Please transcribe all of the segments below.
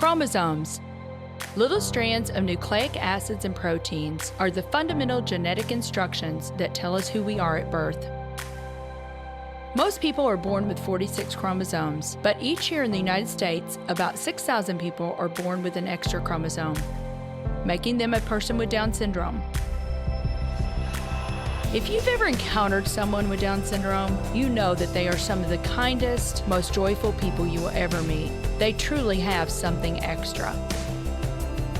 Chromosomes. Little strands of nucleic acids and proteins are the fundamental genetic instructions that tell us who we are at birth. Most people are born with 46 chromosomes, but each year in the United States, about 6,000 people are born with an extra chromosome, making them a person with Down syndrome. If you've ever encountered someone with Down syndrome, you know that they are some of the kindest, most joyful people you will ever meet. They truly have something extra.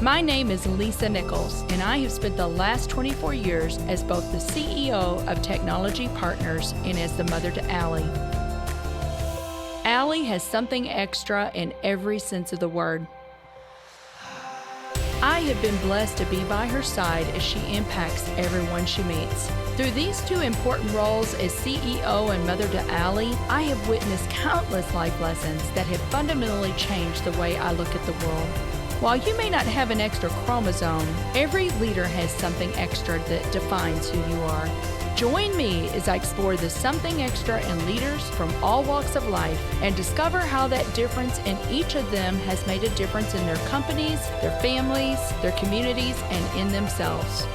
My name is Lisa Nichols, and I have spent the last 24 years as both the CEO of Technology Partners and as the mother to Allie. Allie has something extra in every sense of the word. I have been blessed to be by her side as she impacts everyone she meets. Through these two important roles as CEO and mother to Allie, I have witnessed countless life lessons that have fundamentally changed the way I look at the world. While you may not have an extra chromosome, every leader has something extra that defines who you are. Join me as I explore the something extra in leaders from all walks of life and discover how that difference in each of them has made a difference in their companies, their families, their communities, and in themselves.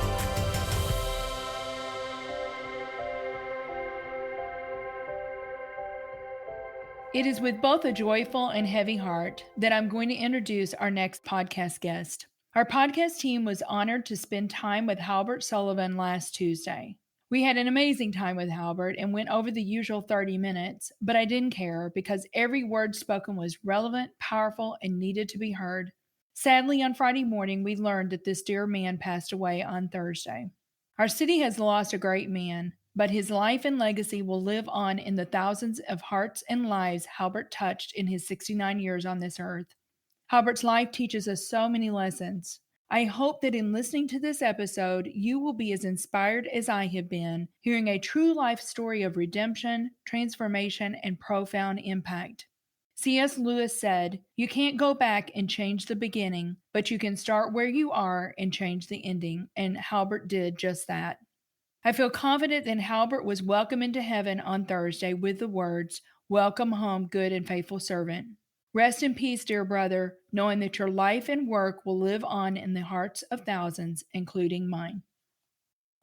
It is with both a joyful and heavy heart that I'm going to introduce our next podcast guest. Our podcast team was honored to spend time with Halbert Sullivan last Tuesday. We had an amazing time with Halbert and went over the usual 30 minutes, but I didn't care because every word spoken was relevant, powerful, and needed to be heard. Sadly, on Friday morning, we learned that this dear man passed away on Thursday. Our city has lost a great man, but his life and legacy will live on in the thousands of hearts and lives Halbert touched in his 69 years on this earth. Halbert's life teaches us so many lessons. I hope that in listening to this episode, you will be as inspired as I have been, hearing a true life story of redemption, transformation, and profound impact. C.S. Lewis said, "You can't go back and change the beginning, but you can start where you are and change the ending," and Halbert did just that. I feel confident that Halbert was welcomed into heaven on Thursday with the words, "Welcome home, good and faithful servant." Rest in peace, dear brother, knowing that your life and work will live on in the hearts of thousands, including mine.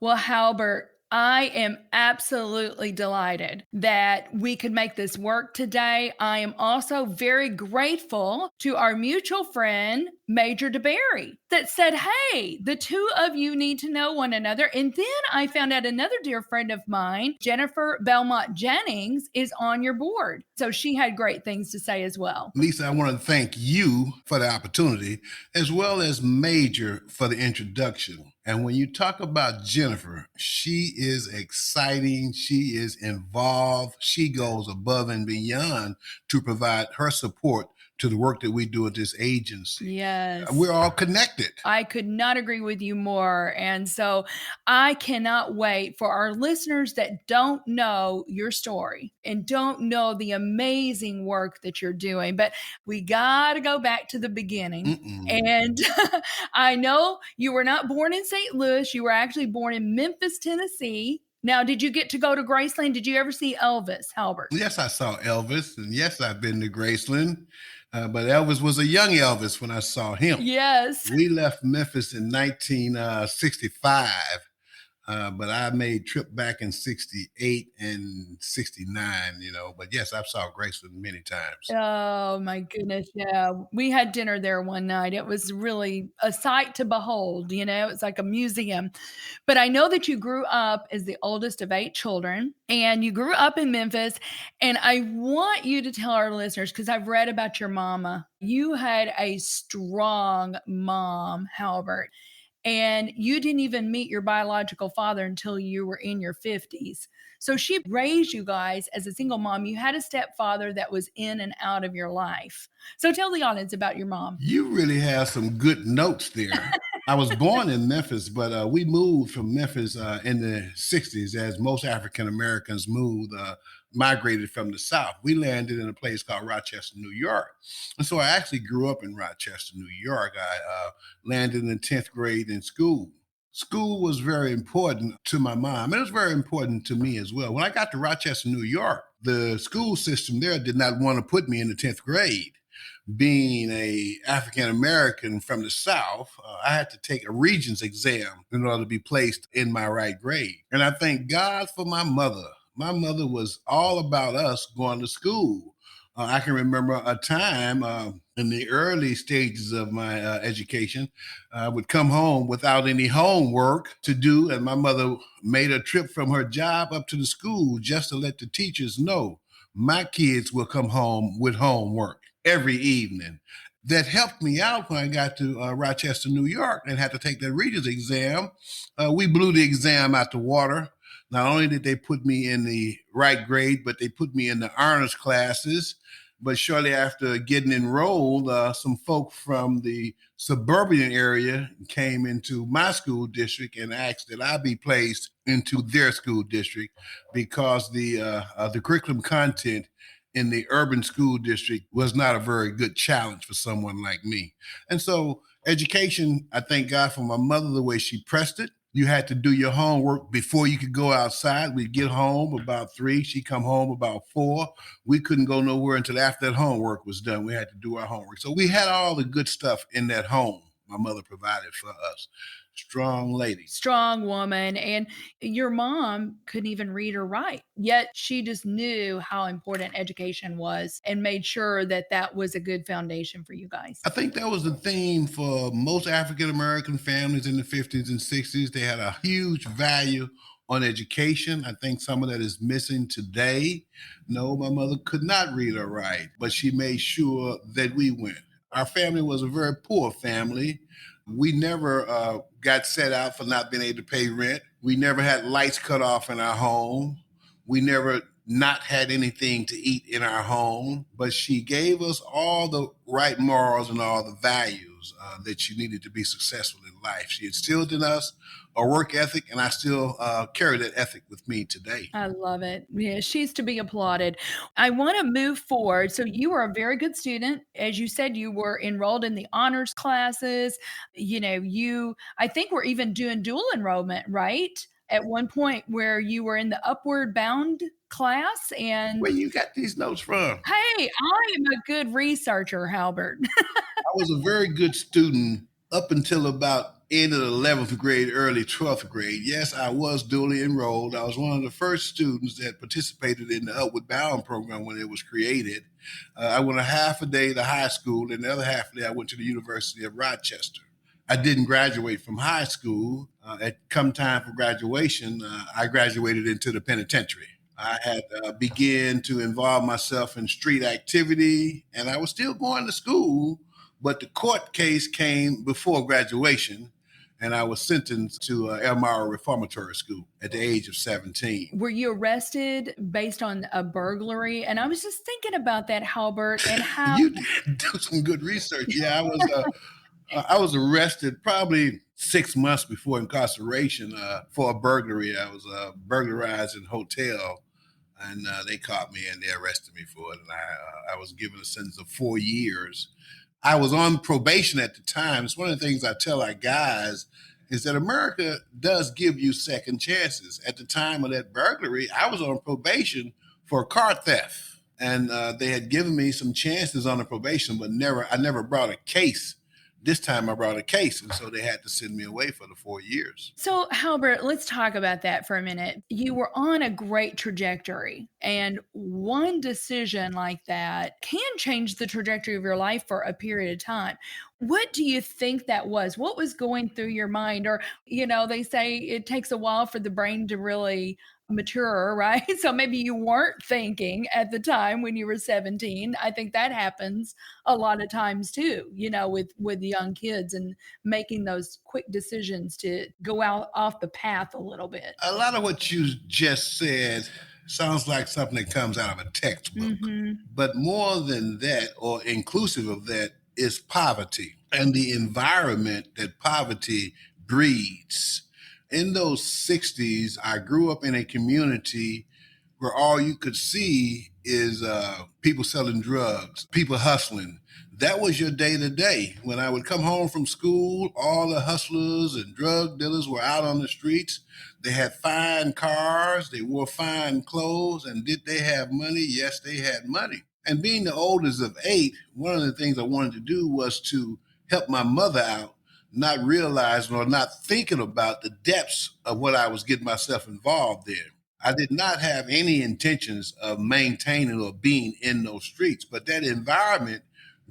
Well, Halbert, I am absolutely delighted that we could make this work today. I am also very grateful to our mutual friend, Major DeBerry, that said, hey, the two of you need to know one another. And then I found out another dear friend of mine, Jennifer Belmont Jennings, is on your board. So she had great things to say as well. Lisa, I want to thank you for the opportunity, as well as Major for the introduction. And when you talk about Jennifer, she is exciting. She is involved. She goes above and beyond to provide her support to the work that we do at this agency. Yes. We're all connected. I could not agree with you more. And so I cannot wait for our listeners that don't know your story and don't know the amazing work that you're doing. But we got to go back to the beginning. And I know you were not born in St. Louis. You were actually born in Memphis, Tennessee. Now, did you get to go to Graceland? Did you ever see Elvis, Halbert? Yes, I saw Elvis. And yes, I've been to Graceland. But Elvis was a young Elvis when I saw him. Yes. We left Memphis in 1965. But I made trip back in 68 and 69, but yes, I've saw Graceland many times. Oh my goodness. Yeah. We had dinner there one night. It was really a sight to behold, it's like a museum. But I know that you grew up as the oldest of 8 children and you grew up in Memphis. And I want you to tell our listeners, because I've read about your mama, you had a strong mom, Halbert. And you didn't even meet your biological father until you were in your 50s. So she raised you guys as a single mom. You had a stepfather that was in and out of your life. So tell the audience about your mom. You really have some good notes there. I was born in Memphis, but we moved from Memphis in the 60s, as most African Americans migrated from the South. We landed in a place called Rochester, New York. And so I actually grew up in Rochester, New York. I landed in 10th grade in school. School was very important to my mom. It was very important to me as well. When I got to Rochester, New York, the school system there did not want to put me in the 10th grade. Being a African American from the South, I had to take a Regents exam in order to be placed in my right grade. And I thank God for my mother. My mother was all about us going to school. I can remember a time in the early stages of my education. I would come home without any homework to do, and my mother made a trip from her job up to the school just to let the teachers know my kids will come home with homework every evening. That helped me out when I got to Rochester, New York, and had to take the Regents exam. We blew the exam out the water. Not only did they put me in the right grade, but they put me in the honors classes. But shortly after getting enrolled, some folk from the suburban area came into my school district and asked that I be placed into their school district because the curriculum content in the urban school district was not a very good challenge for someone like me. And so education, I thank God for my mother, the way she pressed it. You had to do your homework before you could go outside. We'd get home about 3. She'd come home about 4. We couldn't go nowhere until after that homework was done. We had to do our homework. So we had all the good stuff in that home my mother provided for us. Strong lady. Strong woman. And your mom couldn't even read or write, yet she just knew how important education was and made sure that that was a good foundation for you guys. I think that was the theme for most African American families in the 50s and 60s. They had a huge value on education. I think some of that is missing today. No, my mother could not read or write, but she made sure that we went. Our family was a very poor family. We never got set out for not being able to pay rent. We never had lights cut off in our home. We never not had anything to eat in our home, but she gave us all the right morals and all the values that you needed to be successful in life. She instilled in us a work ethic, and I still carry that ethic with me today. I love it. Yeah, she's to be applauded. I want to move forward. So you were a very good student. As you said, you were enrolled in the honors classes. I think we're even doing dual enrollment, right? At one point where you were in the upward bound class. And Where you got these notes from? hey, I am a good researcher, Halbert. I was a very good student up until about end of the 11th grade, early 12th grade. Yes, I was duly enrolled. I was one of the first students that participated in the Upward Bound program when it was created. I went a half a day to high school, and the other half a day I went to the University of Rochester. I didn't graduate from high school. At come time for graduation, I graduated into the penitentiary. I had began to involve myself in street activity, and I was still going to school, but the court case came before graduation, and I was sentenced to Elmira Reformatory School at the age of 17. Were you arrested based on a burglary? And I was just thinking about that, Halbert, and how You did do some good research. Yeah, I was arrested probably 6 months before incarceration for a burglary. I was burglarizing a hotel, and they caught me and they arrested me for it. And I was given a sentence of 4 years. I was on probation at the time. It's one of the things I tell our guys is that America does give you second chances. At the time of that burglary, I was on probation for car theft, and they had given me some chances on the probation, but I never brought a case. This time I brought a case, and so they had to send me away for the 4 years. So, Halbert, let's talk about that for a minute. You were on a great trajectory, and one decision like that can change the trajectory of your life for a period of time. What do you think that was? What was going through your mind? Or, they say it takes a while for the brain to really mature, right? So maybe you weren't thinking at the time when you were 17. I think that happens a lot of times too, with young kids and making those quick decisions to go out off the path a little bit. A lot of what you just said sounds like something that comes out of a textbook. But more than that, or inclusive of that, is poverty and the environment that poverty breeds. In those 60s, I grew up in a community where all you could see is people selling drugs, people hustling. That was your day to day. When I would come home from school, all the hustlers and drug dealers were out on the streets. They had fine cars, they wore fine clothes, and did they have money? Yes, they had money. And being the oldest of eight, one of the things I wanted to do was to help my mother out, not realizing or not thinking about the depths of what I was getting myself involved in. I did not have any intentions of maintaining or being in those streets, but that environment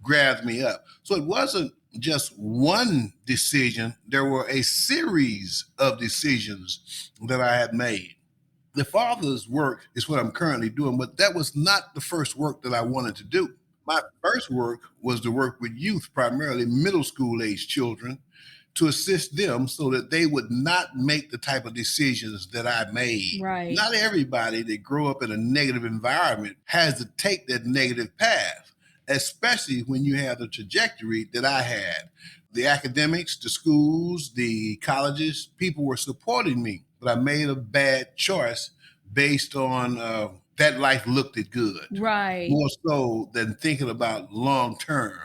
grabbed me up. So it wasn't just one decision, there were a series of decisions that I had made. The Father's work is what I'm currently doing, but that was not the first work that I wanted to do. My first work was to work with youth, primarily middle school age children, to assist them so that they would not make the type of decisions that I made. Right. Not everybody that grew up in a negative environment has to take that negative path, especially when you have the trajectory that I had. The academics, the schools, the colleges, people were supporting me, but I made a bad choice based on that life looked it good. Right. More so than thinking about long term,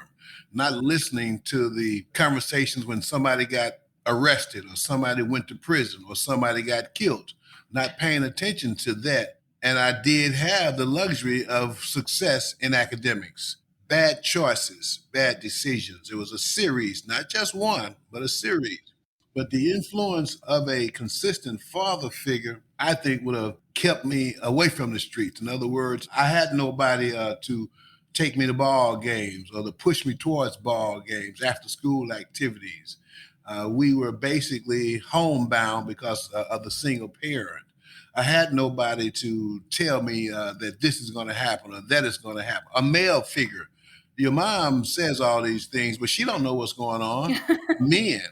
not listening to the conversations when somebody got arrested or somebody went to prison or somebody got killed, not paying attention to that. And I did have the luxury of success in academics. Bad choices, bad decisions. It was a series, not just one, but a series. But the influence of a consistent father figure, I think, would have kept me away from the streets. In other words, I had nobody to take me to ball games or to push me towards ball games, after school activities. We were basically homebound because of the single parent. I had nobody to tell me that this is going to happen or that is going to happen. A male figure. Your mom says all these things, but she don't know what's going on. Men.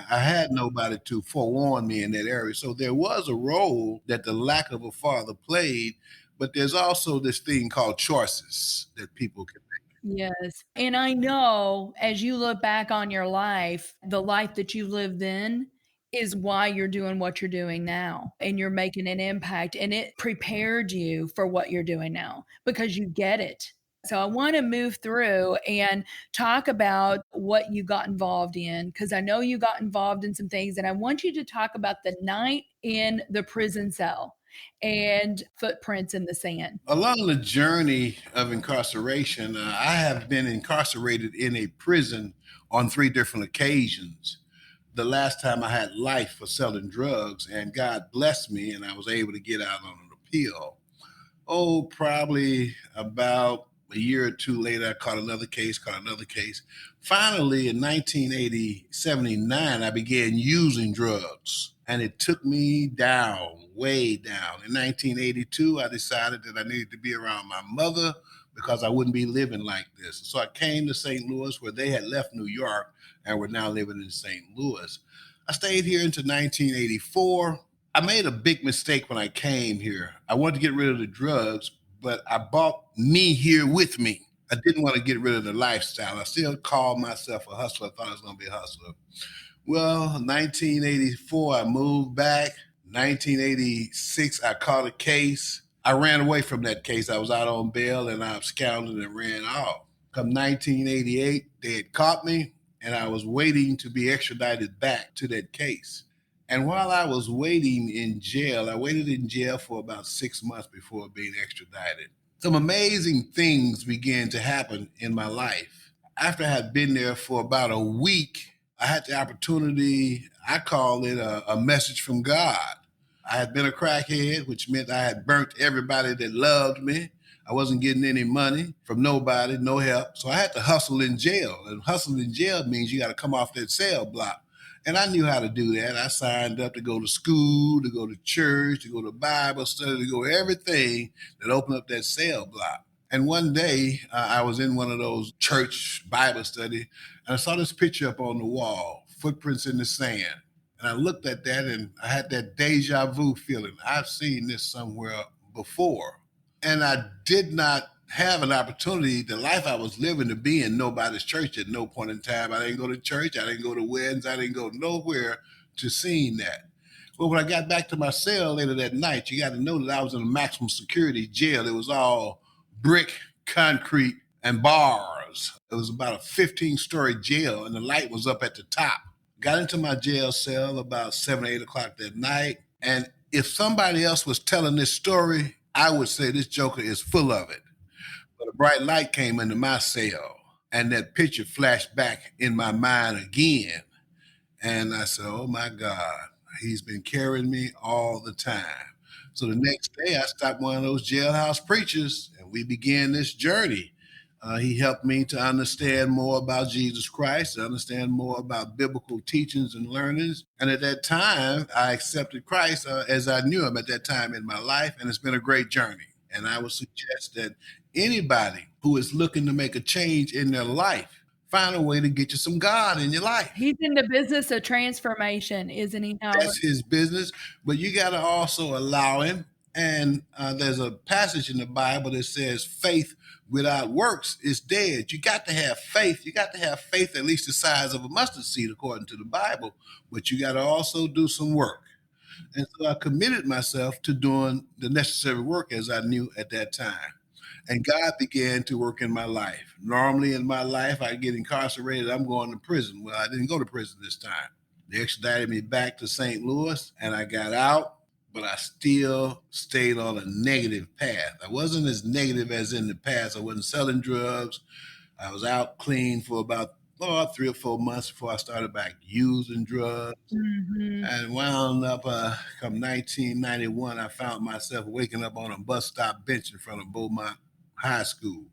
I had nobody to forewarn me in that area. So there was a role that the lack of a father played, but there's also this thing called choices that people can make. Yes. And I know as you look back on your life, the life that you lived then is why you're doing what you're doing now and you're making an impact and it prepared you for what you're doing now because you get it. So I want to move through and talk about what you got involved in because I know you got involved in some things and I want you to talk about the night in the prison cell and footprints in the sand. Along the journey of incarceration, I have been incarcerated in a prison on 3 different occasions. The last time I had life for selling drugs, and God blessed me, and I was able to get out on an appeal. Oh, probably about a year or two later, I caught another case. Finally, in 1980, 79, I began using drugs, and it took me down, way down. In 1982, I decided that I needed to be around my mother because I wouldn't be living like this. So I came to St. Louis, where they had left New York and were now living in St. Louis. I stayed here until 1984. I made a big mistake when I came here. I wanted to get rid of the drugs, but I brought me here with me. I didn't want to get rid of the lifestyle. I still called myself a hustler. I thought I was going to be a hustler. Well, 1984, I moved back. 1986, I caught a case. I ran away from that case. I was out on bail and I absconded and ran off. Come 1988, they had caught me and I was waiting to be extradited back to that case. And while I was waiting in jail, I waited in jail for about 6 months before being extradited. Some amazing things began to happen in my life. After I had been there for about a week, I had the opportunity, I call it a message from God. I had been a crackhead, which meant I had burnt everybody that loved me. I wasn't getting any money from nobody, no help. So I had to hustle in jail. And hustling in jail means you got to come off that cell block. And I knew how to do that. I signed up to go to school, to go to church, to go to Bible study, to go everything that opened up that cell block. And one day I was in one of those church Bible study and I saw this picture up on the wall, footprints in the sand. And I looked at that and I had that deja vu feeling. I've seen this somewhere before. And I did not have an opportunity, the life I was living, to be in nobody's church at no point in time. I didn't go to church. I didn't go to weddings. I didn't go nowhere to seeing that. Well, when I got back to my cell later that night, you got to know that I was in a maximum security jail. It was all brick, concrete, and bars. It was about a 15-story jail, and the light was up at the top. Got into my jail cell about 7 or 8 o'clock that night, and if somebody else was telling this story, I would say this joker is full of it. But a bright light came into my cell, and that picture flashed back in my mind again. And I said, oh my God, he's been carrying me all the time. So the next day, I stopped one of those jailhouse preachers, and we began this journey. He helped me to understand more about Jesus Christ, to understand more about biblical teachings and learnings. And at that time, I accepted Christ as I knew him at that time in my life, and it's been a great journey. And I would suggest that anybody who is looking to make a change in their life, find a way to get you some God in your life. He's in the business of transformation, isn't he, Halbert? That's his business, but you got to also allow him. And there's a passage in the Bible that says faith without works is dead. You got to have faith. You got to have faith at least the size of a mustard seed, according to the Bible, but you got to also do some work. And so I committed myself to doing the necessary work as I knew at that time. And God began to work in my life. Normally in my life, I get incarcerated, I'm going to prison. Well, I didn't go to prison this time. They extradited me back to St. Louis, and I got out, but I still stayed on a negative path. I wasn't as negative as in the past. I wasn't selling drugs. I was out clean for about 3 or 4 months before I started back using drugs. Mm-hmm. And wound up, come 1991, I found myself waking up on a bus stop bench in front of Beaumont High School.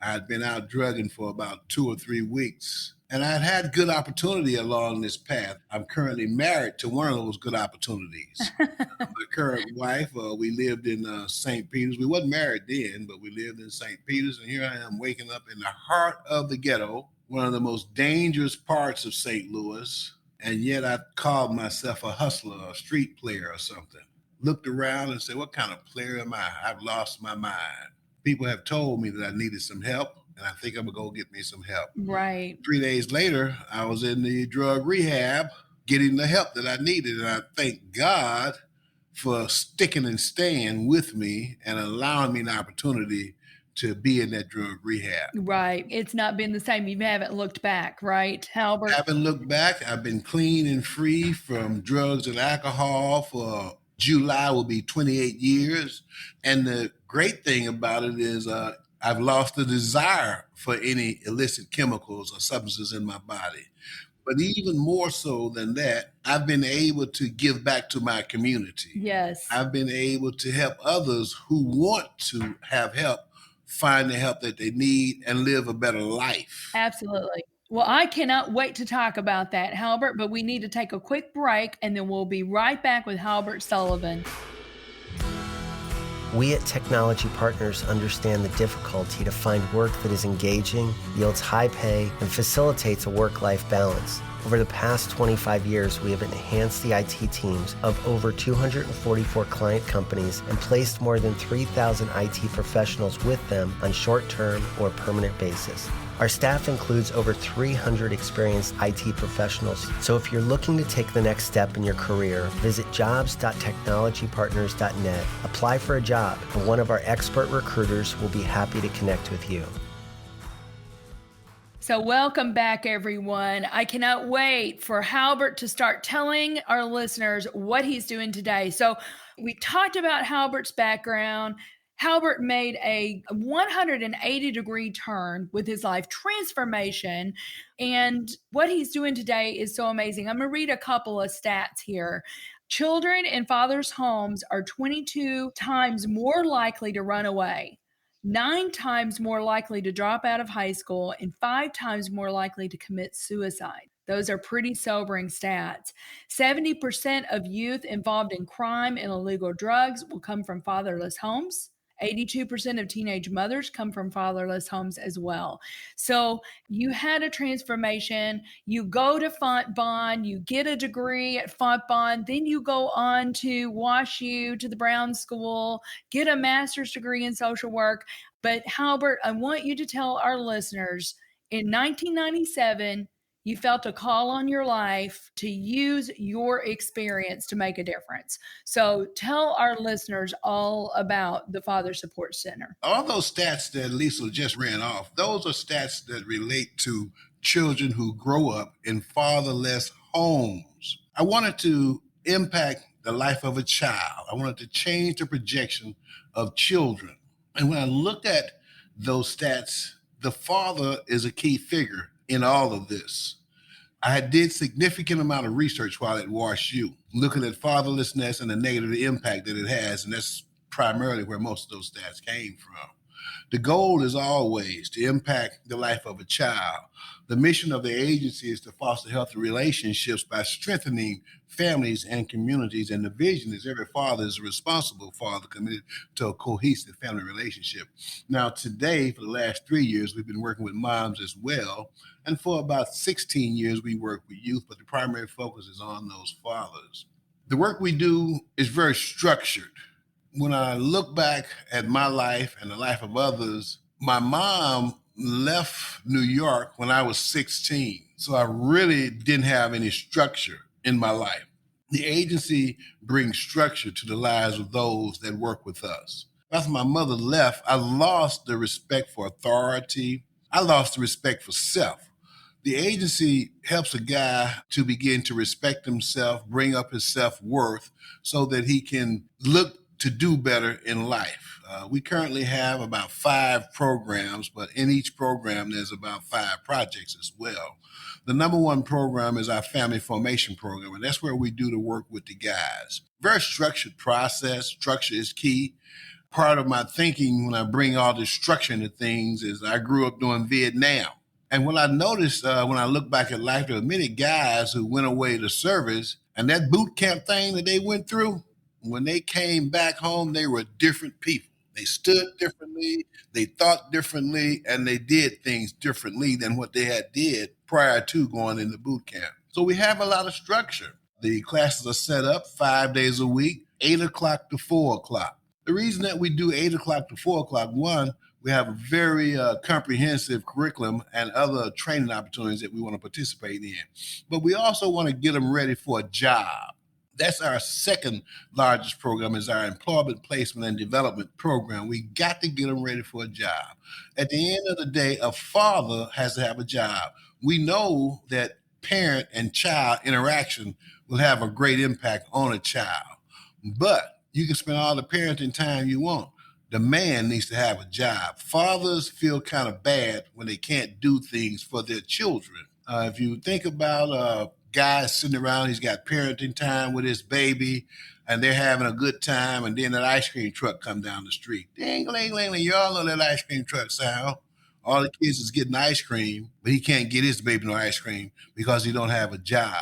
I had been out drugging for about 2 or 3 weeks, and I'd had good opportunity along this path. I'm currently married to one of those good opportunities. My current wife, we lived in St. Peter's. We wasn't married then, but we lived in St. Peter's, and here I am waking up in the heart of the ghetto, one of the most dangerous parts of St. Louis, and yet I called myself a hustler, a street player or something. Looked around and said, what kind of player am I? I've lost my mind. People have told me that I needed some help, and I think I'm going to go get me some help. Right. 3 days later, I was in the drug rehab getting the help that I needed, and I thank God for sticking and staying with me and allowing me an opportunity to be in that drug rehab. Right. It's not been the same. You haven't looked back, right, Halbert? I haven't looked back. I've been clean and free from drugs and alcohol for July will be 28 years. And the great thing about it is I've lost the desire for any illicit chemicals or substances in my body. But even more so than that, I've been able to give back to my community. Yes. I've been able to help others who want to have help find the help that they need and live a better life. Absolutely. Well, I cannot wait to talk about that, Halbert, but we need to take a quick break, and then we'll be right back with Halbert Sullivan. We at Technology Partners understand the difficulty to find work that is engaging, yields high pay, and facilitates a work-life balance. Over the past 25 years, we have enhanced the IT teams of over 244 client companies and placed more than 3,000 IT professionals with them on short-term or permanent basis. Our staff includes over 300 experienced IT professionals. So if you're looking to take the next step in your career, visit jobs.technologypartners.net, apply for a job, and one of our expert recruiters will be happy to connect with you. So welcome back, everyone. I cannot wait for Halbert to start telling our listeners what he's doing today. So we talked about Halbert's background. Halbert made a 180-degree turn with his life transformation. And what he's doing today is so amazing. I'm going to read a couple of stats here. Children in fathers' homes are 22 times more likely to run away, 9 times more likely to drop out of high school, and 5 times more likely to commit suicide. Those are pretty sobering stats. 70% of youth involved in crime and illegal drugs will come from fatherless homes. 82% of teenage mothers come from fatherless homes as well. So you had a transformation. You go to Fontbonne, you get a degree at Fontbonne, then you go on to Wash U, to the Brown School, get a master's degree in social work. But Halbert, I want you to tell our listeners, in 1997, you felt a call on your life to use your experience to make a difference. So tell our listeners all about the Father Support Center. All those stats that Lisa just ran off, those are stats that relate to children who grow up in fatherless homes. I wanted to impact the life of a child. I wanted to change the projection of children. And when I looked at those stats, the father is a key figure in all of this. I did significant amount of research while at WashU, looking at fatherlessness and the negative impact that it has, and that's primarily where most of those stats came from. The goal is always to impact the life of a child. The mission of the agency is to foster healthy relationships by strengthening families and communities, and the vision is every father is a responsible father committed to a cohesive family relationship. Now, today, for the last 3 years, we've been working with moms as well, and for about 16 years, we work with youth, but the primary focus is on those fathers. The work we do is very structured. When I look back at my life and the life of others, my mom left New York when I was 16. So I really didn't have any structure in my life. The agency brings structure to the lives of those that work with us. After my mother left, I lost the respect for authority. I lost the respect for self. The agency helps a guy to begin to respect himself, bring up his self-worth so that he can look to do better in life. We currently have about 5 programs, but in each program, there's about 5 projects as well. The number one program is our family formation program, and that's where we do the work with the guys. Very structured process. Structure is key. Part of my thinking when I bring all this structure into things is I grew up during Vietnam. And what I noticed when I look back at life, there were many guys who went away to service, and that boot camp thing that they went through, when they came back home, they were different people. They stood differently, they thought differently, and they did things differently than what they had did prior to going into boot camp. So we have a lot of structure. The classes are set up 5 days a week, 8 o'clock to 4 o'clock. The reason that we do 8 o'clock to 4 o'clock, one, we have a very comprehensive curriculum and other training opportunities that we want to participate in. But we also want to get them ready for a job. That's our second largest program, is our employment placement and development program. We got to get them ready for a job. At the end of the day, a father has to have a job. We know that parent and child interaction will have a great impact on a child, but you can spend all the parenting time you want. The man needs to have a job. Fathers feel kind of bad when they can't do things for their children. If you think about guy sitting around, he's got parenting time with his baby, and they're having a good time, and then that ice cream truck come down the street. Ding-a-ling-ling, you all know that ice cream truck sound. All the kids is getting ice cream, but he can't get his baby no ice cream because he don't have a job.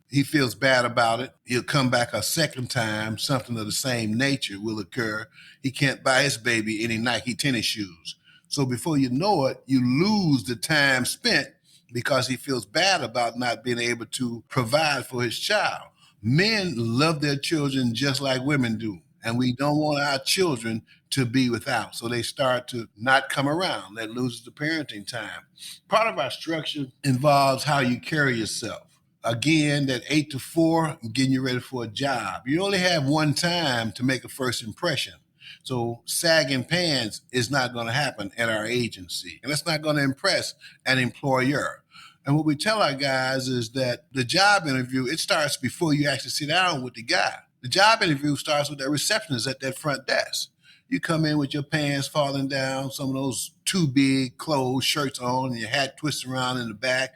He feels bad about it. He'll come back a second time, something of the same nature will occur. He can't buy his baby any Nike tennis shoes. So before you know it, you lose the time spent because he feels bad about not being able to provide for his child. Men love their children just like women do, and we don't want our children to be without. So they start to not come around. That loses the parenting time. Part of our structure involves how you carry yourself. Again, that 8 to 4, getting you ready for a job. You only have one time to make a first impression. So sagging pants is not going to happen at our agency. And that's not going to impress an employer. And what we tell our guys is that the job interview, it starts before you actually sit down with the guy. The job interview starts with the receptionist at that front desk. You come in with your pants falling down, some of those too big clothes, shirts on, and your hat twisted around in the back.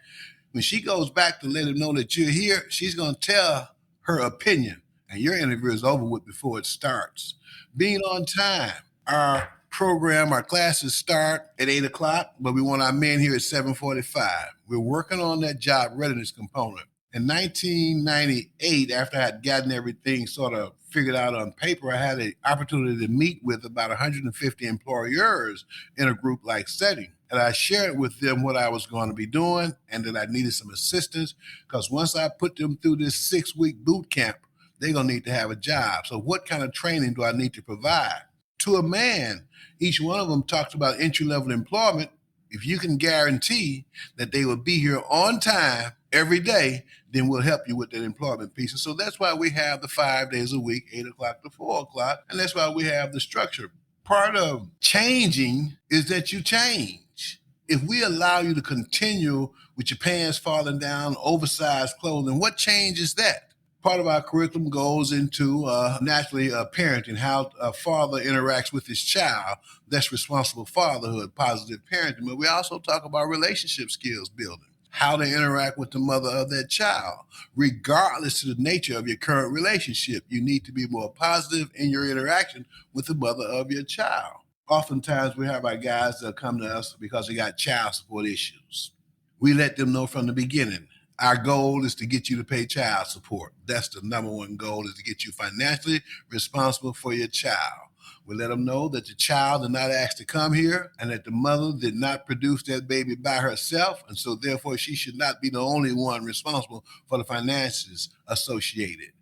When she goes back to let him know that you're here, she's going to tell her opinion, and your interview is over with before it starts. Being on time. Our program, our classes start at 8 o'clock, but we want our men here at 7:45. We're working on that job readiness component. In 1998, after I had gotten everything sort of figured out on paper, I had an opportunity to meet with about 150 employers in a group-like setting. And I shared with them what I was going to be doing and that I needed some assistance, because once I put them through this 6-week boot camp, they're going to need to have a job. So what kind of training do I need to provide? To a man, each one of them talks about entry-level employment. If you can guarantee that they will be here on time every day, then we'll help you with that employment piece. And so that's why we have the 5 days a week, 8 o'clock to 4 o'clock. And that's why we have the structure. Part of changing is that you change. If we allow you to continue with your pants falling down, oversized clothing, what change is that? Part of our curriculum goes into naturally parenting, how a father interacts with his child. That's responsible fatherhood, positive parenting. But we also talk about relationship skills building, how to interact with the mother of that child. Regardless of the nature of your current relationship, you need to be more positive in your interaction with the mother of your child. Oftentimes we have our guys that come to us because they got child support issues. We let them know from the beginning, our goal is to get you to pay child support. That's the number one goal, is to get you financially responsible for your child. We let them know that the child did not ask to come here and that the mother did not produce that baby by herself. And so therefore she should not be the only one responsible for the finances associated.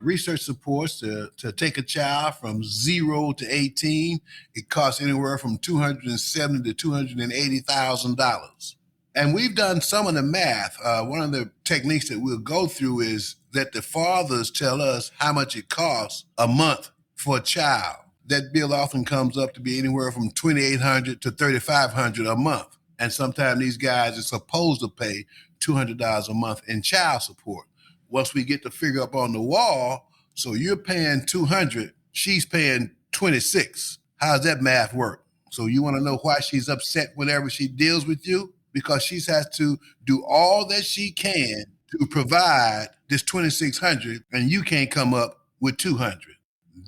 Research supports to take a child from 0 to 18, it costs anywhere from $270,000 to $280,000. And we've done some of the math. One of the techniques that we'll go through is that the fathers tell us how much it costs a month for a child. That bill often comes up to be anywhere from $2,800 to $3,500 a month. And sometimes these guys are supposed to pay $200 a month in child support. Once we get the figure up on the wall, so you're paying $200, she's paying $26. How does that math work? So you want to know why she's upset whenever she deals with you? Because she has to do all that she can to provide this $2,600, and you can't come up with $200.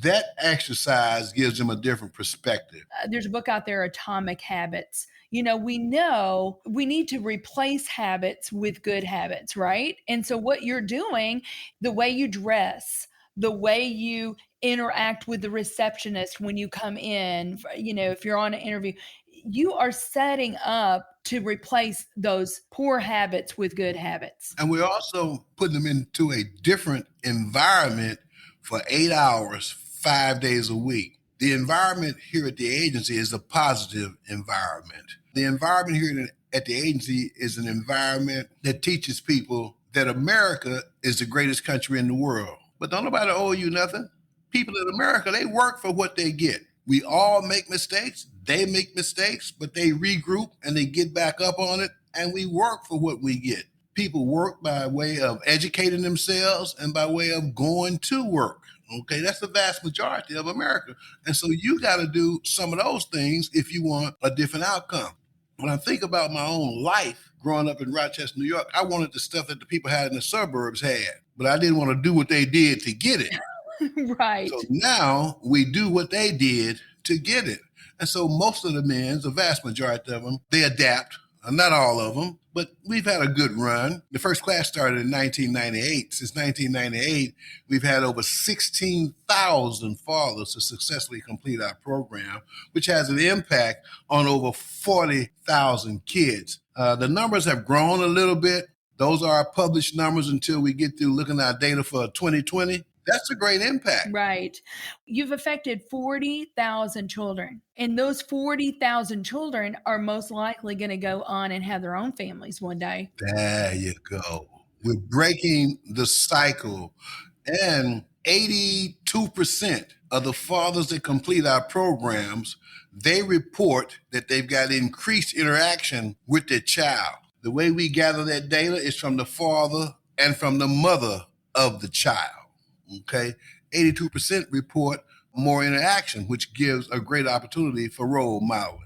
That exercise gives them a different perspective. There's a book out there, Atomic Habits. We know we need to replace habits with good habits, right? And so what you're doing, the way you dress, the way you interact with the receptionist when you come in, if you're on an interview, you are setting up to replace those poor habits with good habits. And we're also putting them into a different environment for 8 hours, 5 days a week. The environment here at the agency is a positive environment. The environment here at the agency is an environment that teaches people that America is the greatest country in the world. But don't nobody owe you nothing. People in America, they work for what they get. We all make mistakes. They make mistakes, but they regroup and they get back up on it, and we work for what we get. People work by way of educating themselves and by way of going to work. Okay, that's the vast majority of America. And so you got to do some of those things if you want a different outcome. When I think about my own life growing up in Rochester, New York, I wanted the stuff that the people had in the suburbs had, but I didn't want to do what they did to get it. Right. So now we do what they did to get it. And so most of the men, the vast majority of them, they adapt. Not all of them, but we've had a good run. The first class started in 1998. Since 1998, we've had over 16,000 fathers to successfully complete our program, which has an impact on over 40,000 kids. The numbers have grown a little bit. Those are our published numbers until we get through looking at our data for 2020. That's a great impact. Right. You've affected 40,000 children, and those 40,000 children are most likely going to go on and have their own families one day. There you go. We're breaking the cycle. And 82% of the fathers that complete our programs, they report that they've got increased interaction with their child. The way we gather that data is from the father and from the mother of the child. Okay, 82% report more interaction, which gives a great opportunity for role modeling.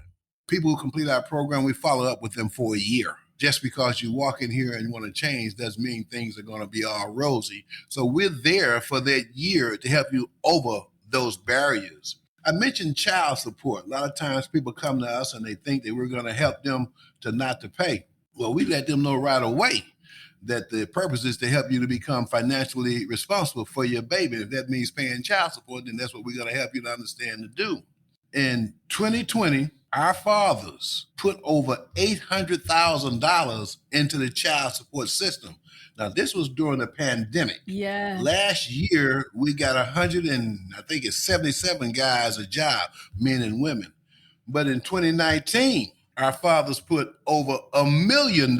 People who complete our program, we follow up with them for a year. Just because you walk in here and want to change doesn't mean things are going to be all rosy. So we're there for that year to help you over those barriers. I mentioned child support. A lot of times people come to us and they think that we're going to help them to not to pay. Well, we let them know right away that the purpose is to help you to become financially responsible for your baby. If that means paying child support, then that's what we're going to help you to understand to do. In 2020, our fathers put over $800,000 into the child support system. Now, this was during the pandemic. Yeah. Last year, we got 77 guys a job, men and women. But in 2019, our fathers put over $1 million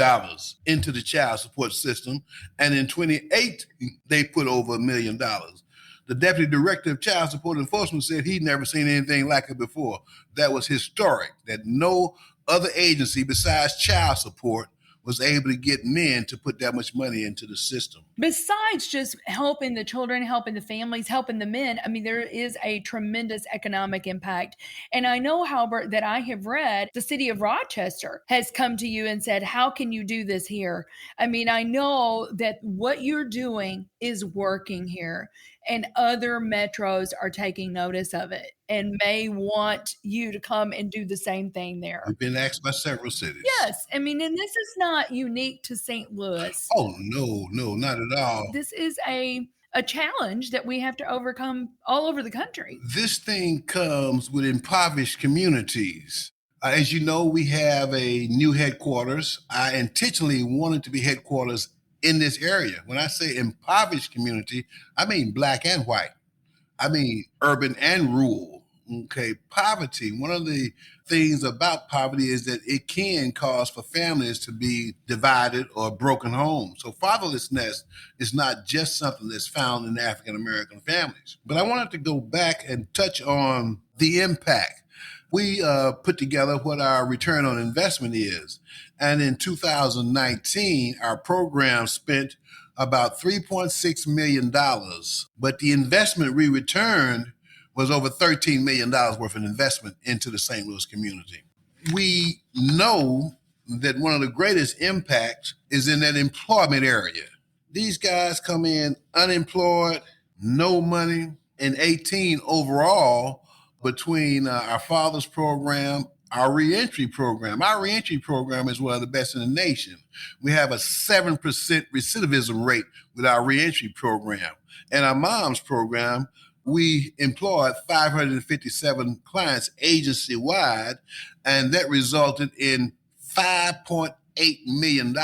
into the child support system. And in 2018, they put over $1 million. The deputy director of child support enforcement said he'd never seen anything like it before. That was historic, that no other agency besides child support was able to get men to put that much money into the system. Besides just helping the children, helping the families, helping the men, I mean, there is a tremendous economic impact. And I know, Halbert, that I have read the city of Rochester has come to you and said, how can you do this here? I mean, I know that what you're doing is working here, and other metros are taking notice of it and may want you to come and do the same thing there. We've been asked by several cities. Yes. I mean, and this is not unique to St. Louis. Oh, no, not at all. This is a challenge that we have to overcome all over the country. This thing comes with impoverished communities. As you know, we have a new headquarters. I intentionally wanted to be headquarters in this area. When I say impoverished community, I mean black and white. I mean urban and rural. Okay, poverty. One of the things about poverty is that it can cause for families to be divided or broken homes. So fatherlessness is not just something that's found in African American families. But I wanted to go back and touch on the impact. We put together what our return on investment is. And in 2019, our program spent about $3.6 million, but the investment we returned was over $13 million worth of investment into the St. Louis community. We know that one of the greatest impacts is in that employment area. These guys come in unemployed, no money, and 18 overall between our Fathers program, our reentry program. Our reentry program is one of the best in the nation. We have a 7% recidivism rate with our reentry program. And our Moms program, we employed 557 clients agency-wide, and that resulted in $5.8 million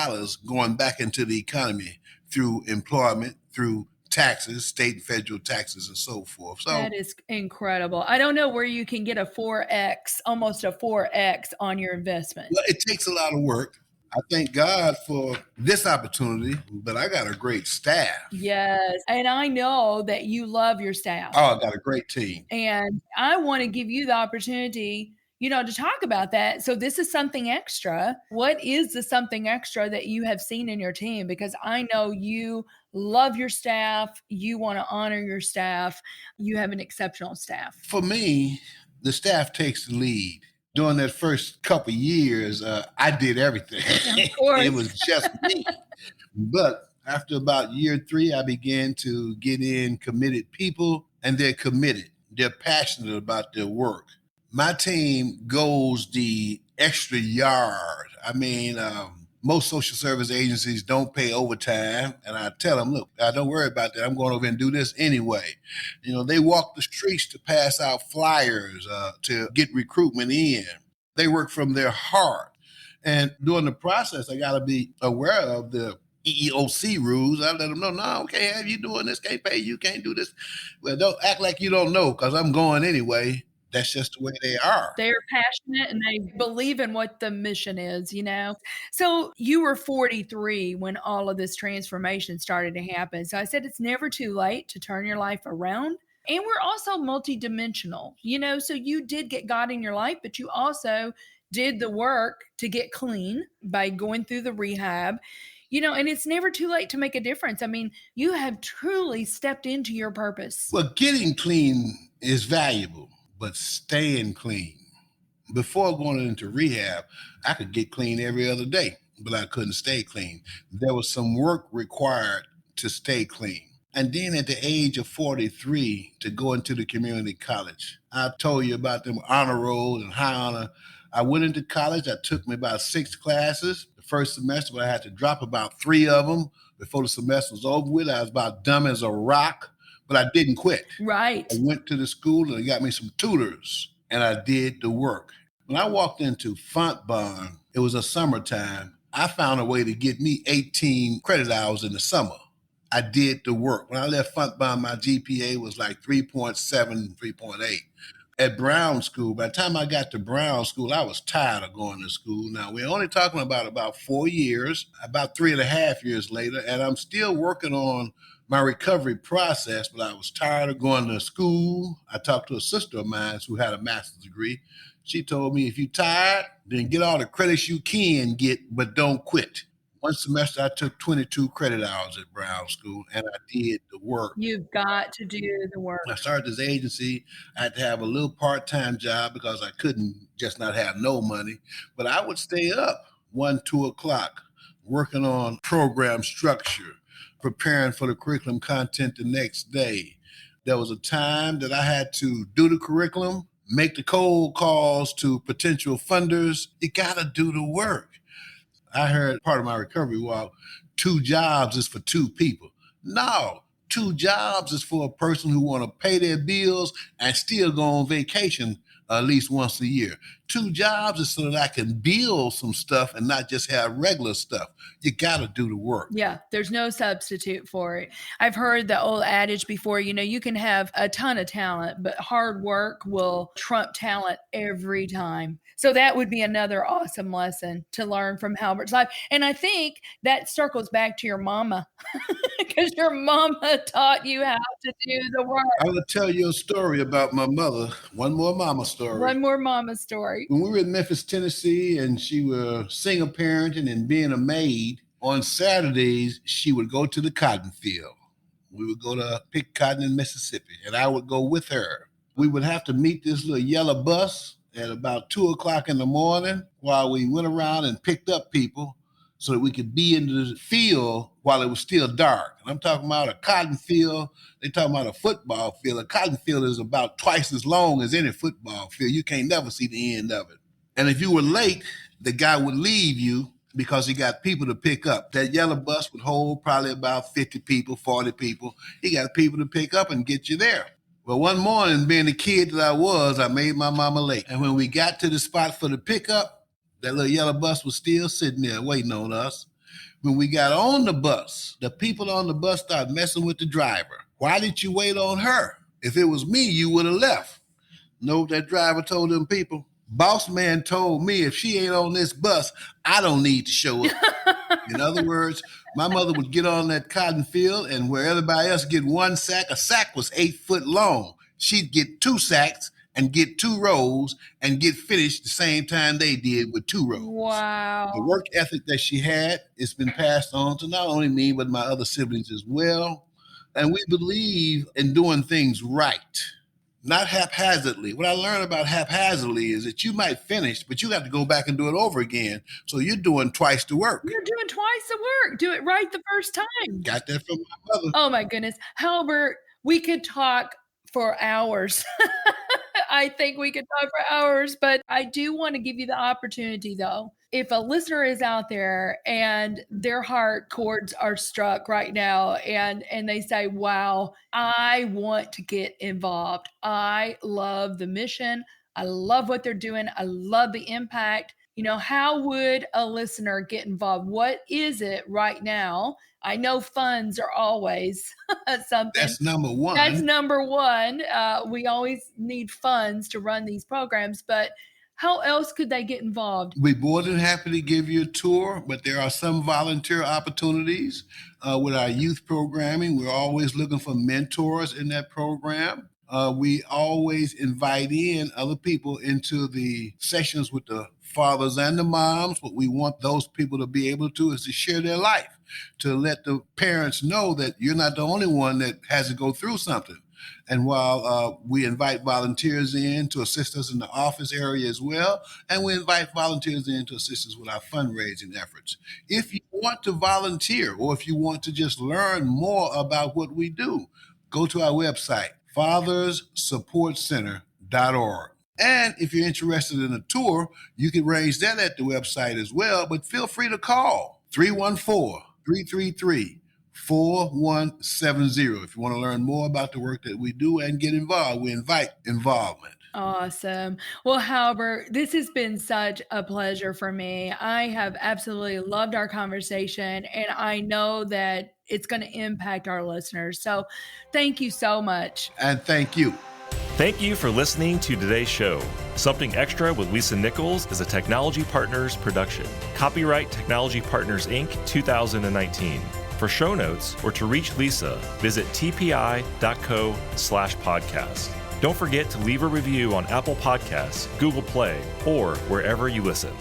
going back into the economy through employment, through taxes, state and federal taxes, and so forth. So that is incredible. I don't know where you can get a 4X, almost a 4X on your investment. Well, it takes a lot of work. I thank God for this opportunity, but I got a great staff. Yes. And I know that you love your staff. Oh, I got a great team. And I want to give you the opportunity, to talk about that. So this is something extra. What is the something extra that you have seen in your team? Because I know you love your staff. You want to honor your staff. You have an exceptional staff. For me, the staff takes the lead. During that first couple of years, I did everything. Of course. It was just me. But after about year 3, I began to get in committed people, and they're committed. They're passionate about their work. My team goes the extra yard. I mean, most social service agencies don't pay overtime. And I tell them, look, don't worry about that. I'm going over and do this anyway. They walk the streets to pass out flyers, to get recruitment in. They work from their heart. And during the process, I got to be aware of the EEOC rules. I let them know, no, can't have you doing this, can't pay you, can't do this. Well, don't act like you don't know, because I'm going anyway. That's just the way they are. They're passionate and they believe in what the mission is, So you were 43 when all of this transformation started to happen. So I said, it's never too late to turn your life around. And we're also multidimensional, so you did get God in your life, but you also did the work to get clean by going through the rehab. And it's never too late to make a difference. I mean, you have truly stepped into your purpose. Well, getting clean is valuable, but staying clean. Before going into rehab, I could get clean every other day, but I couldn't stay clean. There was some work required to stay clean. And then at the age of 43, to go into the community college. I told you about them honor rolls and high honor. I went into college. I took me about 6 classes. The first semester, but I had to drop about 3 of them before the semester was over with. I was about dumb as a rock. But I didn't quit. Right. I went to the school and I got me some tutors, and I did the work. When I walked into Fontbonne, it was a summertime. I found a way to get me 18 credit hours in the summer. I did the work. When I left Fontbonne, my GPA was like 3.7, 3.8. At Brown School, by the time I got to Brown School, I was tired of going to school. Now, we're only talking about 4 years, about 3.5 years later, and I'm still working on my recovery process, but I was tired of going to school. I talked to a sister of mine who had a master's degree. She told me, if you're tired, then get all the credits you can get, but don't quit. One semester, I took 22 credit hours at Brown School, and I did the work. You've got to do the work. I started this agency. I had to have a little part-time job because I couldn't just not have no money. But I would stay up 1, 2 o'clock working on program structure, preparing for the curriculum content the next day. There was a time that I had to do the curriculum, make the cold calls to potential funders. You got to do the work. I heard part of my recovery walk, 2 jobs is for 2 people. No, 2 jobs is for a person who want to pay their bills and still go on vacation at least once a year. 2 jobs is so that I can build some stuff and not just have regular stuff. You got to do the work. Yeah, there's no substitute for it. I've heard the old adage before, you can have a ton of talent, but hard work will trump talent every time. So that would be another awesome lesson to learn from Halbert's life. And I think that circles back to your mama, because your mama taught you how to do the work. I will tell you a story about my mother. One more mama story. One more mama story. When we were in Memphis, Tennessee, and she was single parenting and being a maid, on Saturdays, she would go to the cotton field. We would go to pick cotton in Mississippi, and I would go with her. We would have to meet this little yellow bus at about 2 o'clock in the morning while we went around and picked up people so that we could be in the field while it was still dark. And I'm talking about a cotton field. They're talking about a football field. A cotton field is about twice as long as any football field. You can't never see the end of it. And if you were late, the guy would leave you because he got people to pick up. That yellow bus would hold probably about 50 people, 40 people. He got people to pick up and get you there. Well, one morning, being the kid that I was, I made my mama late. And when we got to the spot for the pickup, that little yellow bus was still sitting there waiting on us. When we got on the bus, the people on the bus started messing with the driver. Why did you wait on her? If it was me, you would have left. Know what that driver told them people? Boss man told me if she ain't on this bus, I don't need to show up. In other words, my mother would get on that cotton field, and where everybody else get 1 sack, a sack was 8 foot long. She'd get 2 sacks and get 2 rows and get finished the same time they did with 2 rows. Wow. The work ethic that she had, it's been passed on to not only me, but my other siblings as well. And we believe in doing things right, not haphazardly. What I learned about haphazardly is that you might finish, but you have to go back and do it over again. So you're doing twice the work. You're doing twice the work. Do it right the first time. Got that from my mother. Oh my goodness. Halbert, we could talk for hours. I think we could talk for hours, but I do want to give you the opportunity though. If a listener is out there and their heart chords are struck right now and they say, wow, I want to get involved. I love the mission. I love what they're doing. I love the impact. How would a listener get involved? What is it right now? I know funds are always something. That's number one. That's number one. We always need funds to run these programs, but how else could they get involved? We're more than happy to give you a tour, but there are some volunteer opportunities with our youth programming. We're always looking for mentors in that program. We always invite in other people into the sessions with the fathers and the moms. What we want those people to be able to do is to share their life, to let the parents know that you're not the only one that has to go through something. And while we invite volunteers in to assist us in the office area as well, and we invite volunteers in to assist us with our fundraising efforts. If you want to volunteer or if you want to just learn more about what we do, go to our website, fatherssupportcenter.org. And if you're interested in a tour, you can arrange that at the website as well, but feel free to call 314-333-4170 if you want to learn more about the work that we do and get involved. We invite involvement. Awesome. Well, Halbert, this has been such a pleasure for me. I have absolutely loved our conversation, and I know that it's going to impact our listeners. So thank you so much. And thank you. Thank you for listening to today's show. Something Extra with Lisa Nichols is a Technology Partners production. Copyright Technology Partners, Inc., 2019. For show notes or to reach Lisa, visit tpi.co/podcast. Don't forget to leave a review on Apple Podcasts, Google Play, or wherever you listen.